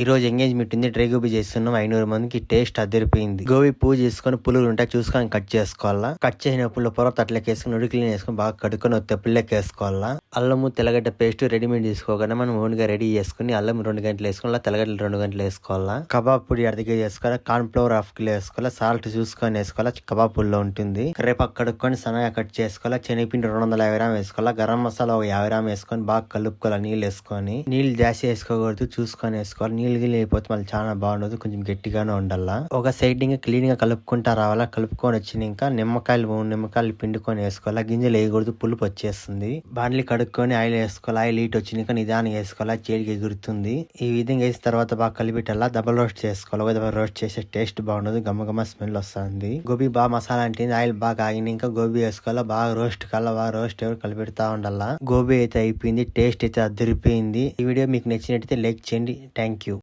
ఈ రోజు ఎంగేజ్మెంట్ ఉంది, డ్రై గోబీ చేస్తున్నాం 500 మందికి. టేస్ట్ అదిరిపోయింది. గోబీ పువ్వు చేసుకొని పులులు ఉంటాయి చూసుకొని కట్ చేసుకోవాలా. కట్ చేసిన పుల్ల పొర తట్లకి వేసుకుని ఉడికిని వేసుకొని బాగా కడుక్కొని ఒక తెప్పుల్లోకి వేసుకోవాలా. అల్లము తెల్లగడ్డ పేస్ట్ రెడీమేడ్ తీసుకోకుండా మనం ఓన్గా రెడీ చేసుకుని అల్లం 2 గంటలు వేసుకోవాలా, తెల్లగడ్డలు 2 గంటలు వేసుకోవాలా. కబాబ్ పొడి అర్ధ కేజీ వేసుకోవాలా, కార్న్ ఫ్లోర్ 1/2 కిలో వేసుకోవాలా, సాల్ట్ చూసుకొని వేసుకోవాలా. కబాబ్ పొడిలో ఉంటుంది. కరివేపాకు కడుక్కొని సన్నగా కట్ చేసుకోవాలా. శనగపిండి 250 గ్రామ్ వేసుకోవాలా. గరం మసాలా ఒక 50 గ్రామ్ వేసుకొని బాగా కలుపుకోవాలి. నీళ్ళు వేసుకొని, నీళ్ళు జాస్తి వేసుకోకూడదు, చూసుకొని వేసుకోవాలి. నీళ్ళు అయిపోతే మళ్ళీ చాలా బాగుండదు, కొంచెం గట్టిగానే ఉండాలా. ఒక సైడ్ ఇంకా క్లీన్ గా కలుపుకుంటా రావాలా. కలుపుకొని వచ్చిన ఇంకా నిమ్మకాయలు 3 నిమ్మకాయలు పిండుకొని వేసుకోవాలా. గింజలు వేయకూడదు, పులుపు వచ్చేస్తుంది. బాండ్లీ కడుక్కొని ఆయిల్ వేసుకోవాలి. ఆయిల్ హీట్ వచ్చినాక నిదానం వేసుకోవాలా, చేడికి ఎగురుతుంది. ఈ విధంగా వేసిన తర్వాత బాగా కలిపిటల్లా డబల్ రోస్ట్ చేసుకోవాలి. డబల్ రోస్ట్ చేసే టేస్ట్ బాగుండదు, గమ్మగమ్మ స్మెల్ వస్తుంది. గోబీ బాగా మసాలా అంటే ఆయిల్ బాగా ఆగిన ఇంకా గోబీ వేసుకోవాలా. బాగా రోస్ట్ కల్లా బాగా రోస్ట్ ఎవరు కలిపెడతా ఉండాలా. గోబీ అయితే అయిపోయింది, టేస్ట్ అయితే అదిరిపోయింది. ఈ వీడియో మీకు నచ్చినట్టయితే లైక్ చేయండి. Thank you.